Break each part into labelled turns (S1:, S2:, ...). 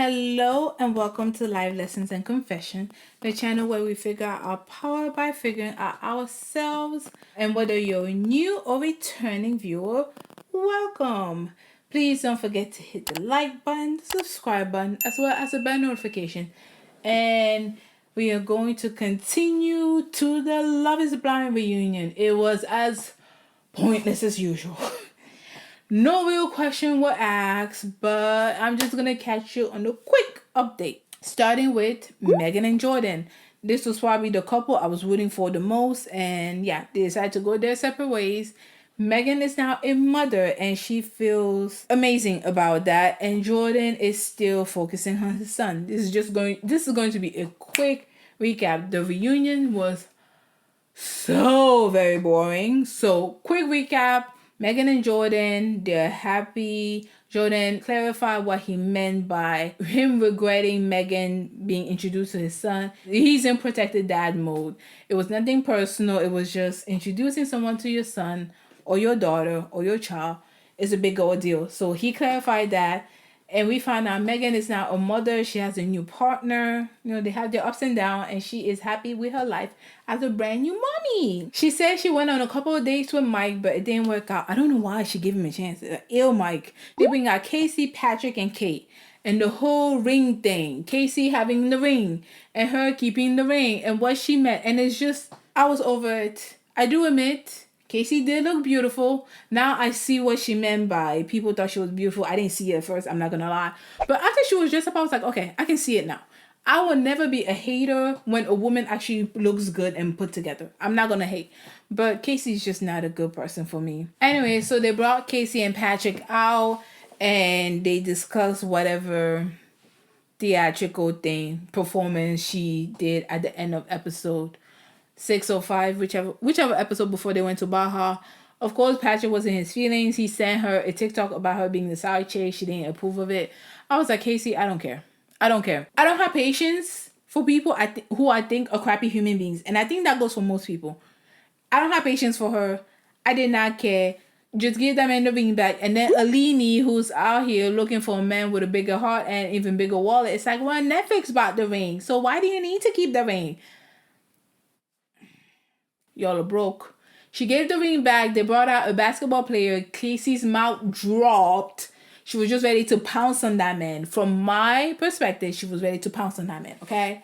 S1: Hello and welcome to Live Lessons and Confession, the channel where we figure out our power by figuring out ourselves. And whether you're a new or returning viewer, welcome. Please don't forget to hit the like button, subscribe button, as well as the bell notification. And we are going to continue to the Love is Blind reunion. It was as pointless as usual. No real question were asked, but I'm just gonna catch you on a quick update. Starting with Megan and Jordan. This was probably the couple I was rooting for the most, and yeah, they decided to go their separate ways. Megan is now a mother and she feels amazing about that, and Jordan is still focusing on his son. This is going to be a quick recap. The reunion was so very boring. So quick recap. Megan and Jordan, they're happy. Jordan clarified what he meant by him regretting Megan being introduced to his son. He's in protected dad mode. It was nothing personal. It was just introducing someone to your son or your daughter or your child is a big ordeal. So he clarified that. And we found out Megan is now a mother. She has a new partner. You know, they have their ups and downs, and she is happy with her life as a brand new mommy. She said she went on a couple of dates with Mike, but it didn't work out. I don't know why she gave him a chance. Ill Mike. They bring out Casey, Patrick, and Kate. And the whole ring thing. Casey having the ring and her keeping the ring and what she meant. And it's just, I was over it. I do admit, Casey did look beautiful. Now I see what she meant by people thought she was beautiful. I didn't see it at first, I'm not gonna lie. But after she was dressed up, I was like, okay, I can see it now. I will never be a hater when a woman actually looks good and put together. I'm not gonna hate. But Casey's just not a good person for me. Anyway, so they brought Casey and Patrick out and they discussed whatever theatrical performance she did at the end of episode 605, whichever episode before they went to Baja. Of course, Patrick was in his feelings. He sent her a TikTok about her being the side chick. She didn't approve of it. I was like, Casey, I don't care. I don't have patience for people who I think are crappy human beings. And I think that goes for most people. I don't have patience for her. I did not care. Just give that man the ring back. And then Alini, who's out here looking for a man with a bigger heart and even bigger wallet, it's like, well, Netflix bought the ring. So why do you need to keep the ring? Y'all are broke. She gave the ring back. They brought out a basketball player. Casey's mouth dropped. She was just ready to pounce on that man. From my perspective, she was ready to pounce on that man, okay?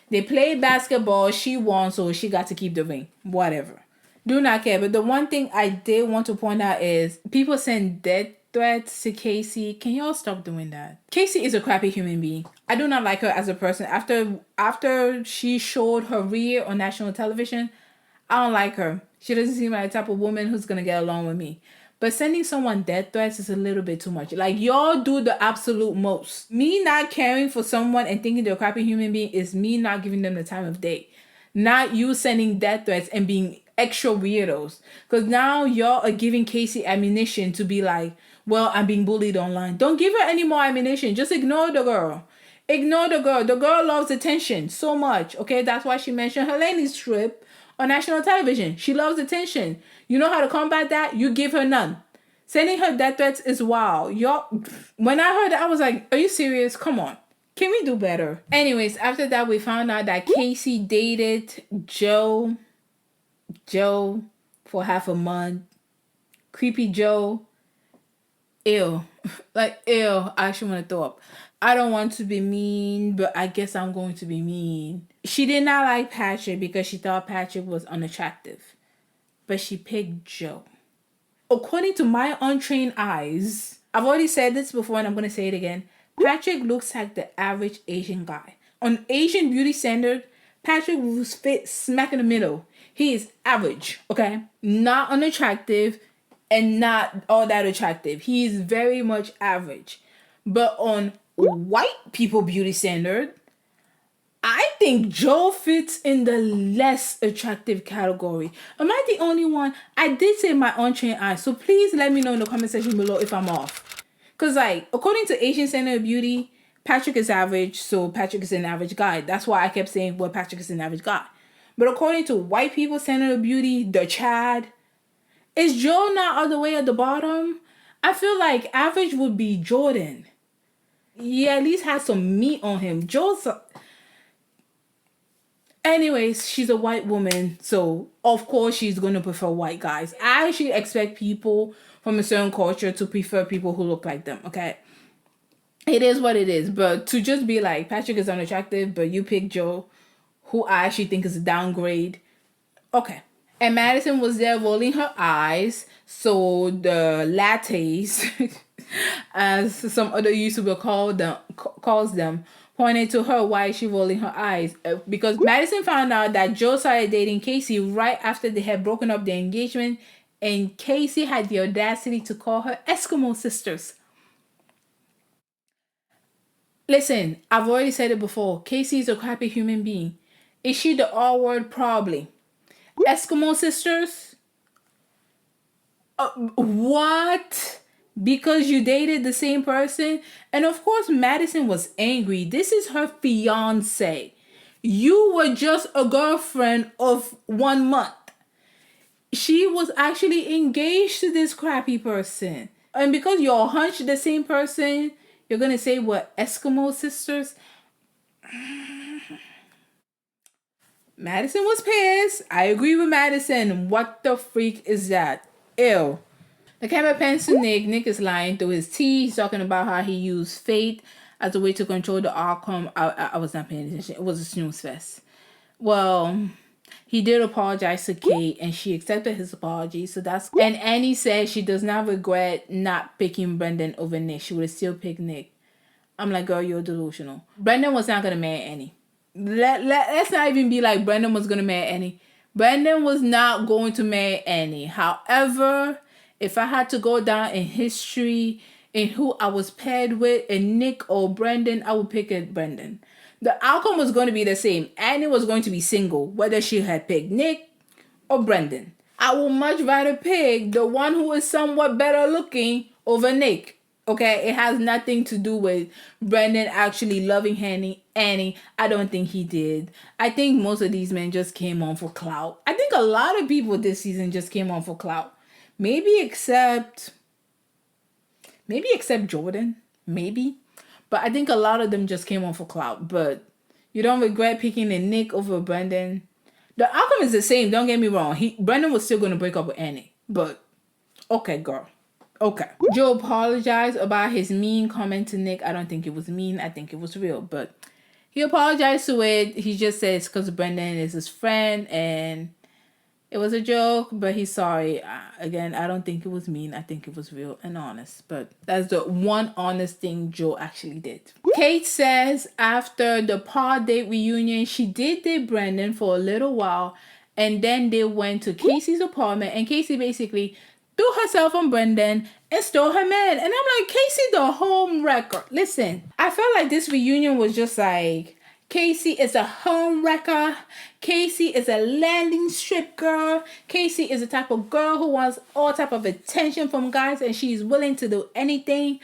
S1: They played basketball. She won, so she got to keep the ring. Whatever. Do not care. But the one thing I did want to point out is people send death threats to Casey. Can y'all stop doing that? Casey is a crappy human being. I do not like her as a person. After she showed her rear on national television, I don't like her. She doesn't seem like the type of woman who's gonna get along with me. But sending someone death threats is a little bit too much. Like, y'all do the absolute most. Me not caring for someone and thinking they're a crappy human being is me not giving them the time of day. Not you sending death threats and being extra weirdos. Because now y'all are giving Casey ammunition to be like, well, I'm being bullied online. Don't give her any more ammunition. Just ignore the girl. Ignore the girl. The girl loves attention so much. Okay, that's why she mentioned Helene's trip on national television. She loves attention. You know how to combat that? You give her none. Sending her death threats is wild. Y'all, when I heard that, I was like, are you serious? Come on. Can we do better? Anyways, after that, we found out that Casey dated Joe for half a month. Creepy Joe. Ew. Like, ew. I actually want to throw up. I don't want to be mean, but I guess I'm going to be mean. She did not like Patrick because she thought Patrick was unattractive. But she picked Joe. According to my untrained eyes, I've already said this before and I'm going to say it again. Patrick looks like the average Asian guy. On Asian beauty standard, Patrick was fit smack in the middle. He is average, okay? Not unattractive and not all that attractive. He is very much average. But on white people beauty standard, I think Joe fits in the less attractive category. Am I the only one? I did say my untrained eyes, so please let me know in the comment section below if I'm off. Because, like, according to Asian Standard of Beauty, Patrick is average, so Patrick is an average guy. That's why I kept saying, well, Patrick is an average guy. But according to white people Standard of Beauty, the Chad, is Joe not all the way at the bottom? I feel like average would be Jordan. he at least has some meat on him. Anyways, she's a white woman, so of course she's gonna prefer white guys. I actually expect people from a certain culture to prefer people who look like them. Okay, it is what it is. But to just be like Patrick is unattractive, but you pick Joe, who I actually think is a downgrade. Okay. And Madison was there rolling her eyes, so the lattes, as some other YouTuber calls them, pointed to her why she rolling her eyes. Because Madison found out that Joe started dating Casey right after they had broken up their engagement, and Casey had the audacity to call her Eskimo sisters. Listen, I've already said it before. Casey is a crappy human being. Is she the R word? Probably. Eskimo sisters? What? Because you dated the same person? And of course, Madison was angry. This is her fiance. You were just a girlfriend of 1 month. She was actually engaged to this crappy person. And because you're hunched the same person, you're going to say what, Eskimo sisters? Madison was pissed. I agree with Madison. What the freak is that? Ew. The camera pans to Nick. Nick is lying through his teeth. He's talking about how he used fate as a way to control the outcome. I was not paying attention. It was a snooze fest. Well, he did apologize to Kate, and she accepted his apology. So that's... And Annie said she does not regret not picking Brendan over Nick. She would have still picked Nick. I'm like, girl, you're delusional. Brendan was not going to marry Annie. Let's not even be like Brendan was going to marry Annie. Brendan was not going to marry Annie. However, if I had to go down in history in who I was paired with, and Nick or Brendan, I would pick it Brendan. The outcome was going to be the same. Annie was going to be single, whether she had picked Nick or Brendan. I would much rather pick the one who is somewhat better looking over Nick. Okay, it has nothing to do with Brendan actually loving Annie. I don't think he did. I think most of these men just came on for clout. I think a lot of people this season just came on for clout. Maybe except Jordan. Maybe. But I think a lot of them just came on for clout. But you don't regret picking a Nick over Brendan. The outcome is the same. Don't get me wrong. Brendan was still going to break up with Annie. But, okay, girl. Okay. Joe apologized about his mean comment to Nick. I don't think it was mean. I think it was real. But he apologized to it. He just said it's because Brendan is his friend and it was a joke, but he's sorry. Again, I don't think it was mean. I think it was real and honest. But that's the one honest thing Joe actually did. Kate says after the pod date reunion, she did date Brendan for a little while. And then they went to Casey's apartment. And Casey basically threw herself on Brendan and stole her man. And I'm like, Casey, the home wrecker. Listen, I felt like this reunion was just like, Casey is a home wrecker. Casey is a landing strip girl. Casey is the type of girl who wants all type of attention from guys and she's willing to do anything,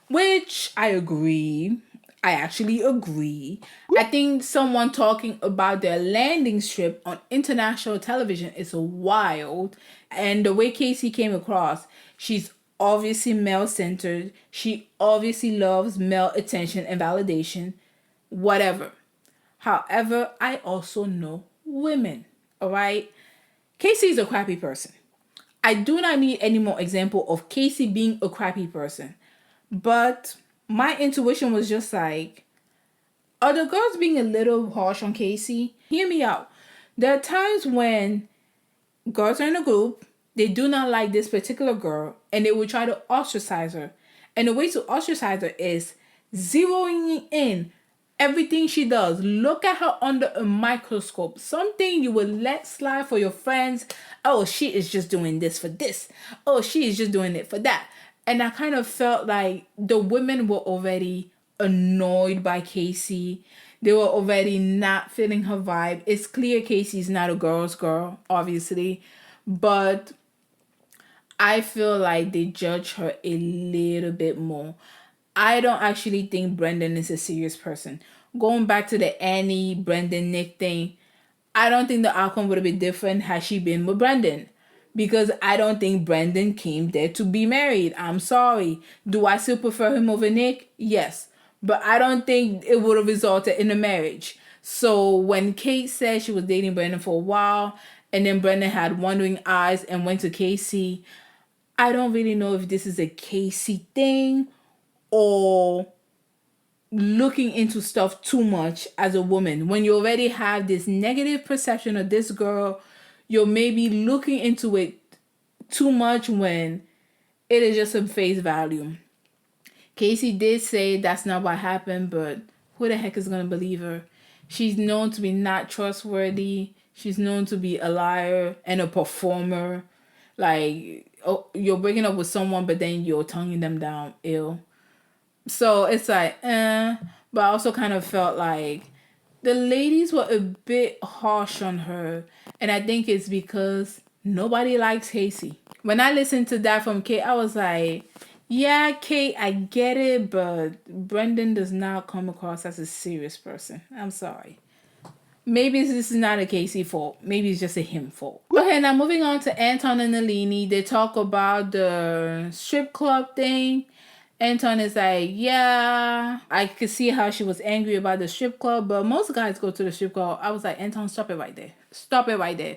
S1: which I agree. I actually agree. I think someone talking about their landing strip on international television is wild. And the way Casey came across, she's obviously male-centered. She obviously loves male attention and validation. Whatever. However, I also know women, all right? Casey is a crappy person. I do not need any more example of Casey being a crappy person. But my intuition was just like, are the girls being a little harsh on Casey? Hear me out. There are times when girls are in a group, they do not like this particular girl, and they will try to ostracize her. And the way to ostracize her is zeroing in everything she does. Look at her under a microscope. Something you will let slide for your friends. Oh, she is just doing this for this. Oh, she is just doing it for that. And I kind of felt like the women were already annoyed by Casey. They were already not feeling her vibe. It's clear Casey's not a girl's girl, obviously. But I feel like they judge her a little bit more. I don't actually think Brendan is a serious person. Going back to the Annie, Brendan, Nick thing, I don't think the outcome would have been different had she been with Brendan. Because I don't think Brendan came there to be married. I'm sorry. Do I still prefer him over Nick? Yes. but I don't think it would have resulted in a marriage. So when Kate said she was dating Brendan for a while, and then Brendan had wandering eyes and went to Casey, I don't really know if this is a Casey thing or looking into stuff too much as a woman. When you already have this negative perception of this girl, you're maybe looking into it too much when it is just a face value. Casey did say that's not what happened, but who the heck is going to believe her? She's known to be not trustworthy. She's known to be a liar and a performer. Like, oh, you're breaking up with someone, but then you're tonguing them down ill. So it's like, but I also kind of felt like the ladies were a bit harsh on her. And I think it's because nobody likes Casey. When I listened to that from Kate, I was like, yeah, Kate, I get it, but Brendan does not come across as a serious person. I'm sorry. Maybe this is not a Casey fault. Maybe it's just a him fault. Okay, now moving on to Anton and Nalini. They talk about the strip club thing. Anton is like, yeah, I could see how she was angry about the strip club, but most guys go to the strip club. I was like, Anton, stop it right there. Stop it right there.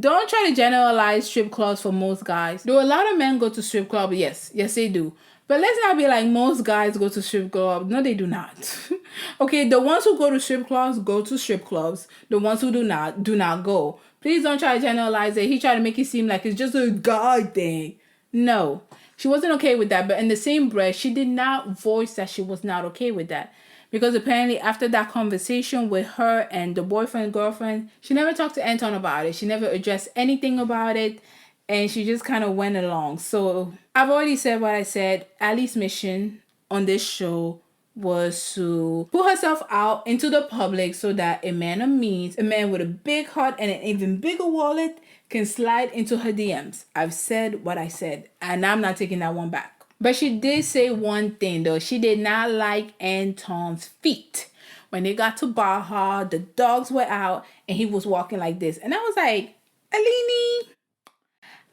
S1: Don't try to generalize strip clubs for most guys. Do a lot of men go to strip club? Yes, they do. But let's not be like most guys go to strip club. No, they do not. Okay, the ones who go to strip clubs go to strip clubs. The ones who do not go. Please don't try to generalize it. He tried to make it seem like it's just a guy thing. No, she wasn't okay with that. But in the same breath, she did not voice that she was not okay with that. Because apparently after that conversation with her and the boyfriend-girlfriend, she never talked to Anton about it. She never addressed anything about it. And she just kind of went along. So I've already said what I said. Ali's mission on this show was to put herself out into the public so that a man of means, a man with a big heart and an even bigger wallet, can slide into her DMs. I've said what I said, and I'm not taking that one back. But she did say one thing though. She did not like Anton's feet. When they got to Baja, the dogs were out and he was walking like this. And I was like,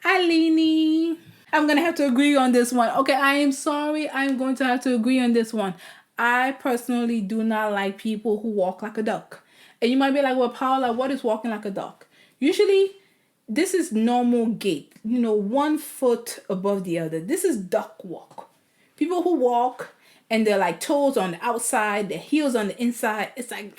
S1: Alini, I'm going to have to agree on this one. Okay, I am sorry. I'm going to have to agree on this one. I personally do not like people who walk like a duck. And you might be like, well, Paula, what is walking like a duck? Usually, this is normal gait. 1 foot above the other. This is duck walk. People who walk and they're like toes on the outside, their heels on the inside. It's like,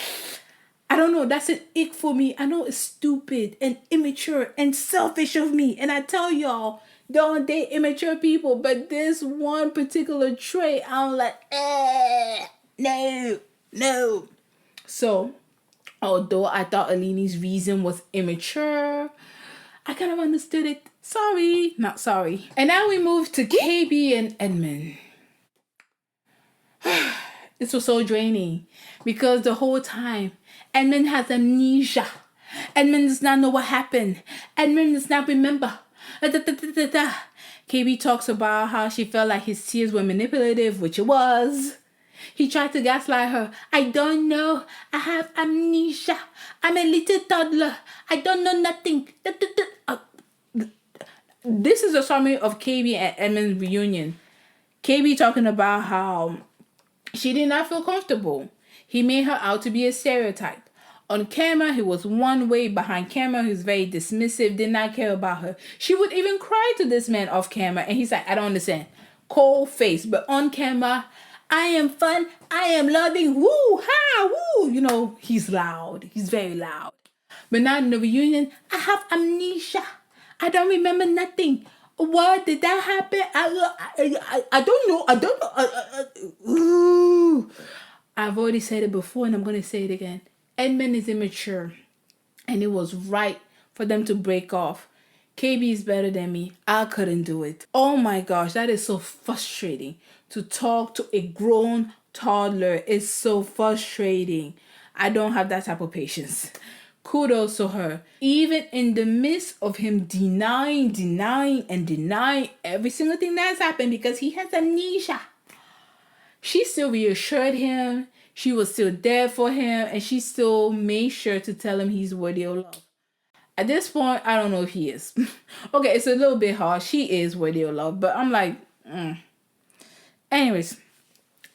S1: I don't know. That's an ick for me. I know it's stupid and immature and selfish of me. And I tell y'all, don't date immature people. But this one particular trait, I'm like, no. So, although I thought Alini's reason was immature, I kind of understood it. Sorry, not sorry. And now we move to KB and Edmund. This was so draining because the whole time Edmund has amnesia. Edmund does not know what happened. Edmund does not remember. KB talks about how she felt like his tears were manipulative, which it was. He tried to gaslight her. I don't know. I have amnesia. I'm a little toddler. I don't know nothing. This is a summary of KB and Edmund's reunion. KB talking about how she did not feel comfortable. He made her out to be a stereotype. On camera, he was one way. Behind camera, he was very dismissive, did not care about her. She would even cry to this man off camera. And he's like, I don't understand. Cold face. But on camera, I am fun. I am loving. Woo, ha, woo. He's loud. He's very loud. But now in the reunion, I have amnesia. I don't remember nothing. What did that happen? I don't know. I don't know. I've already said it before and I'm going to say it again. Edmund is immature. And it was right for them to break off. KB is better than me. I couldn't do it. Oh my gosh, that is so frustrating. To talk to a grown toddler is so frustrating. I don't have that type of patience. Kudos to her. Even in the midst of him denying every single thing that's happened because he has amnesia, she still reassured him. She was still there for him. And she still made sure to tell him he's worthy of love. At this point, I don't know if he is. Okay, it's a little bit harsh. She is worthy of love. But I'm like, Anyways,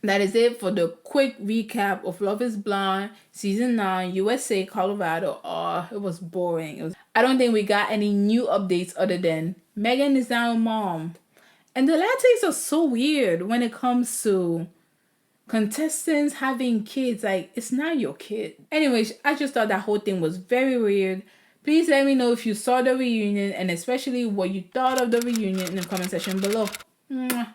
S1: That is it for the quick recap of Love is Blind season 9, USA, Colorado. Oh, it was boring. I don't think we got any new updates other than Megan is now a mom. And the lattes are so weird when it comes to contestants having kids. Like, it's not your kid. Anyways, I just thought that whole thing was very weird. Please let me know if you saw the reunion and especially what you thought of the reunion in the comment section below. Mwah.